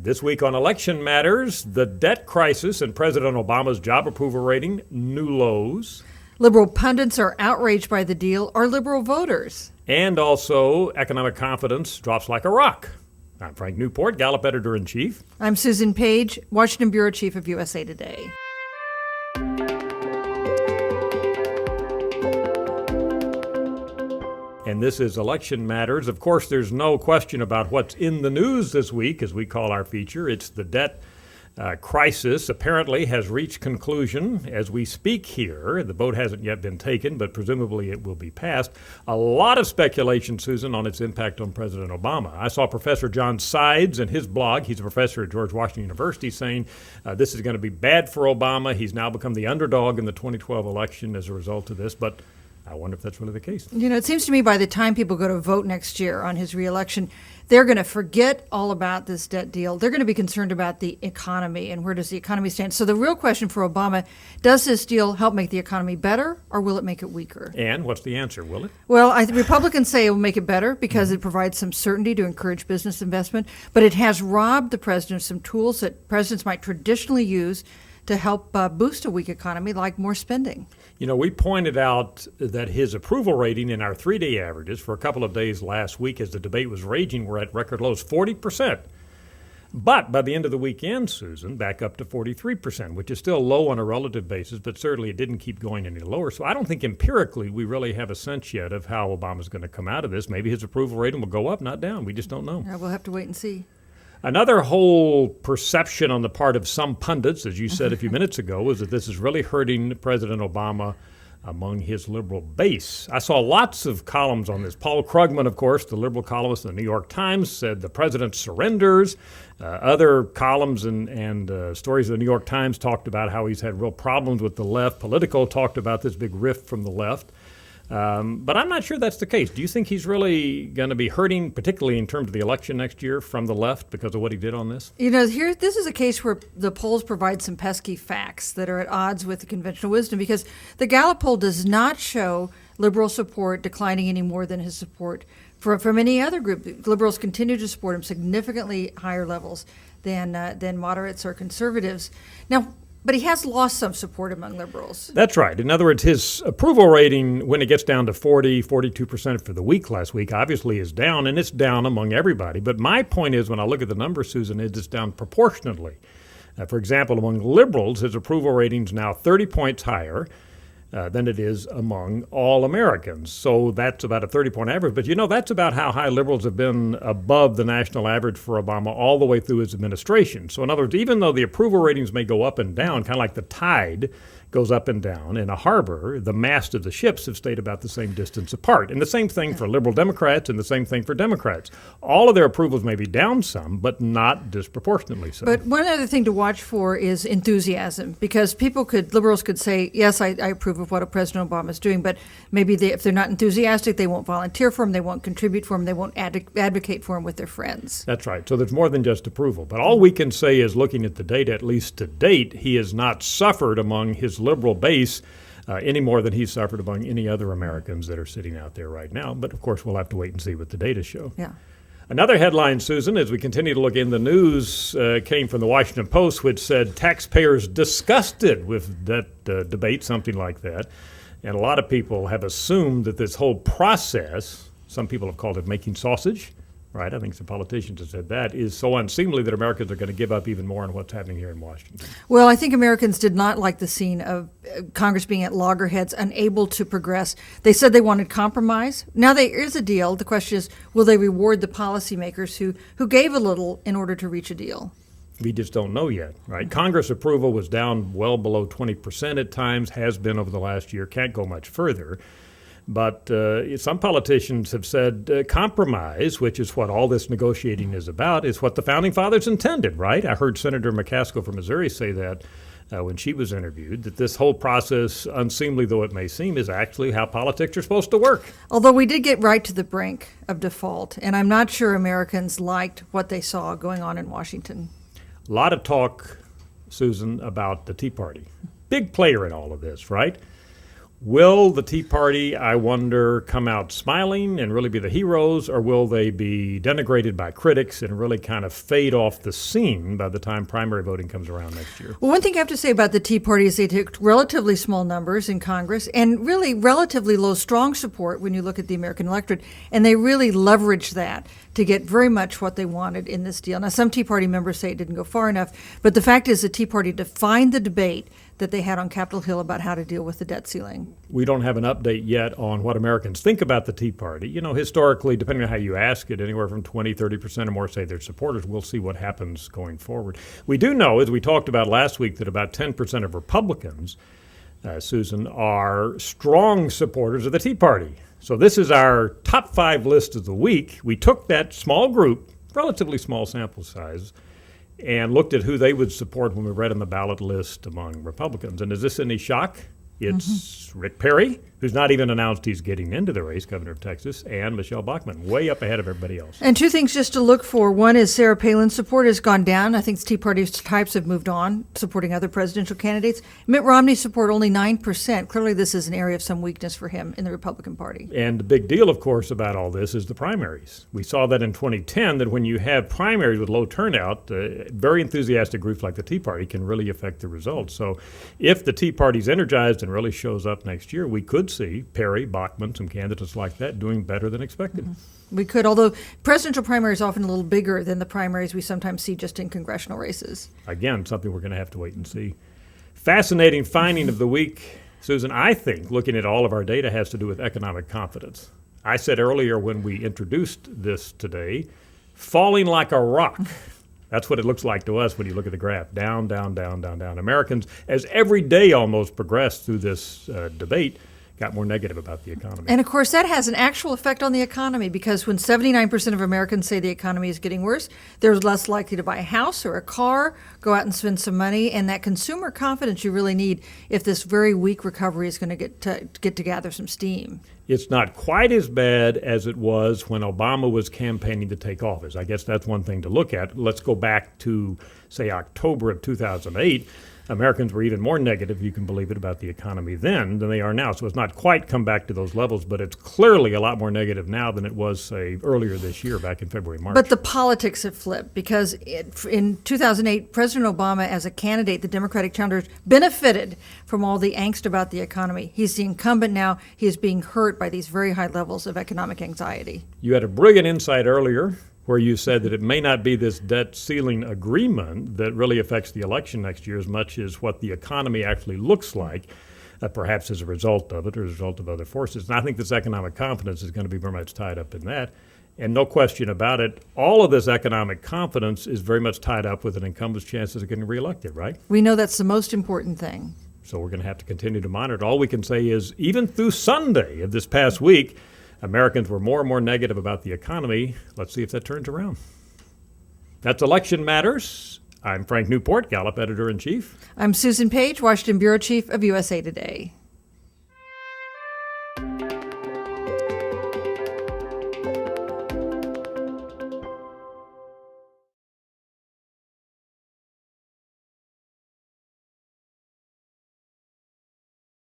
This week on Election Matters, the debt crisis and President Obama's job approval rating, new lows. Liberal pundits are outraged by the deal. Are liberal voters? And also, economic confidence drops like a rock. I'm Frank Newport, Gallup editor-in-chief. I'm Susan Page, Washington bureau chief of USA Today. And this is Election Matters. Of course, there's no question about what's in the news this week, as we call our feature. It's the debt crisis apparently has reached conclusion as we speak here. The vote hasn't yet been taken, but presumably it will be passed. A lot of speculation, Susan, on its impact on President Obama. I saw Professor John Sides in his blog. He's a professor at George Washington University saying this is going to be bad for Obama. He's now become the underdog in the 2012 election as a result of this, but I wonder if that's really the case. You know, it seems to me by the time people go to vote next year on his reelection, they're going to forget all about this debt deal. They're going to be concerned about the economy and where does the economy stand. So the real question for Obama, does this deal help make the economy better or will it make it weaker? And what's the answer? Will it? Well, Republicans say it will make it better because it provides some certainty to encourage business investment, but it has robbed the president of some tools that presidents might traditionally use to help boost a weak economy, like more spending. You know, we pointed out that his approval rating in our three-day averages for a couple of days last week as the debate was raging were at record lows, 40%. But by the end of the weekend, Susan, back up to 43%, which is still low on a relative basis, but certainly it didn't keep going any lower. So I don't think empirically we really have a sense yet of how Obama's going to come out of this. Maybe his approval rating will go up, not down. We just don't know. We'll have to wait and see. Another whole perception on the part of some pundits, as you said a few minutes ago, is that this is really hurting President Obama among his liberal base. I saw lots of columns on this. Paul Krugman, of course, the liberal columnist in the New York Times, said the president surrenders. Other columns and stories of the New York Times talked about how he's had real problems with the left. Politico talked about this big rift from the left. But I'm not sure that's the case. Do you think he's really going to be hurting, particularly in terms of the election next year, from the left because of what he did on this? You know, this is a case where the polls provide some pesky facts that are at odds with the conventional wisdom because the Gallup poll does not show liberal support declining any more than his support from any other group. Liberals continue to support him significantly higher levels than moderates or conservatives. Now, but he has lost some support among liberals. That's right. In other words, his approval rating, when it gets down to 42% for the week last week, obviously is down, and it's down among everybody. But my point is, when I look at the numbers, Susan, is it's down proportionately. For example, among liberals, his approval rating's now 30 points higher than it is among all Americans. So that's about a 30-point average. But, you know, that's about how high liberals have been above the national average for Obama all the way through his administration. So, in other words, even though the approval ratings may go up and down, kind of like the tide goes up and down, in a harbor, the mast of the ships have stayed about the same distance apart. And the same thing for liberal Democrats and the same thing for Democrats. All of their approvals may be down some, but not disproportionately so. But one other thing to watch for is enthusiasm, because liberals could say, yes, I approve of what President Obama is doing, but maybe if they're not enthusiastic, they won't volunteer for him, they won't contribute for him, they won't advocate for him with their friends. That's right. So there's more than just approval. But all we can say is, looking at the data, at least to date, he has not suffered among his liberal base any more than he's suffered among any other Americans that are sitting out there right now. But, of course, we'll have to wait and see what the data show. Yeah. Another headline, Susan, as we continue to look in the news, came from the Washington Post, which said taxpayers disgusted with that debate, something like that. And a lot of people have assumed that this whole process, some people have called it making sausage, right? I think some politicians have said that, is so unseemly that Americans are going to give up even more on what's happening here in Washington. Well, I think Americans did not like the scene of Congress being at loggerheads, unable to progress. They said they wanted compromise. Now there is a deal. The question is, will they reward the policymakers who gave a little in order to reach a deal? We just don't know yet, right? Congress approval was down well below 20% at times, has been over the last year, can't go much further. But some politicians have said compromise, which is what all this negotiating is about, is what the Founding Fathers intended, right? I heard Senator McCaskill from Missouri say that when she was interviewed, that this whole process, unseemly though it may seem, is actually how politics are supposed to work. Although we did get right to the brink of default, and I'm not sure Americans liked what they saw going on in Washington. A lot of talk, Susan, about the Tea Party. Big player in all of this, right? Will the Tea Party, I wonder, come out smiling and really be the heroes, or will they be denigrated by critics and really kind of fade off the scene by the time primary voting comes around next year? Well, one thing I have to say about the Tea Party is they took relatively small numbers in Congress and really relatively low strong support when you look at the American electorate, and they really leveraged that to get very much what they wanted in this deal. Now, some Tea Party members say it didn't go far enough, but the fact is the Tea Party defined the debate that they had on Capitol Hill about how to deal with the debt ceiling. We don't have an update yet on what Americans think about the Tea Party. You know, historically, depending on how you ask it, anywhere from 20, 30% or more say they're supporters. We'll see what happens going forward. We do know, as we talked about last week, that about 10% of Republicans, Susan, are strong supporters of the Tea Party. So this is our top 5 list of the week. We took that small group, relatively small sample size, and looked at who they would support when we read on the ballot list among Republicans. And is this any shock? It's Rick Perry, who's not even announced he's getting into the race, governor of Texas, and Michelle Bachmann, way up ahead of everybody else. And 2 things just to look for. One is Sarah Palin's support has gone down. I think the Tea Party types have moved on, supporting other presidential candidates. Mitt Romney's support only 9%. Clearly, this is an area of some weakness for him in the Republican Party. And the big deal, of course, about all this is the primaries. We saw that in 2010, that when you have primaries with low turnout, very enthusiastic groups like the Tea Party can really affect the results. So if the Tea Party's energized and really shows up next year, we could see Perry, Bachmann, some candidates like that doing better than expected. We could, although presidential primary is often a little bigger than the primaries we sometimes see just in congressional races. Again, something we're going to have to wait and see. Fascinating finding of the week, Susan, I think, looking at all of our data, has to do with economic confidence. I said earlier when we introduced this today, falling like a rock. That's what it looks like to us when you look at the graph. Down, down, down, down, down. Americans, as every day almost progressed through this debate, got more negative about the economy. And of course, that has an actual effect on the economy, because when 79% of Americans say the economy is getting worse, they're less likely to buy a house or a car, go out and spend some money, and that consumer confidence you really need if this very weak recovery is going to get to gather some steam. It's not quite as bad as it was when Obama was campaigning to take office. I guess that's one thing to look at. Let's go back to, say, October of 2008. Americans were even more negative, you can believe it, about the economy then than they are now. So it's not quite come back to those levels, but it's clearly a lot more negative now than it was, say, earlier this year, back in February, March. But the politics have flipped, because in 2008, President Obama, as a candidate, the Democratic challenger, benefited from all the angst about the economy. He's the incumbent now. He is being hurt by these very high levels of economic anxiety. You had a brilliant insight earlier where you said that it may not be this debt ceiling agreement that really affects the election next year as much as what the economy actually looks like, perhaps as a result of it or as a result of other forces. And I think this economic confidence is going to be very much tied up in that. And no question about it, all of this economic confidence is very much tied up with an incumbent's chances of getting reelected, right? We know that's the most important thing. So we're going to have to continue to monitor it. All we can say is even through Sunday of this past week, Americans were more and more negative about the economy. Let's see if that turns around. That's Election Matters. I'm Frank Newport, Gallup editor-in-chief. I'm Susan Page, Washington bureau chief of USA Today.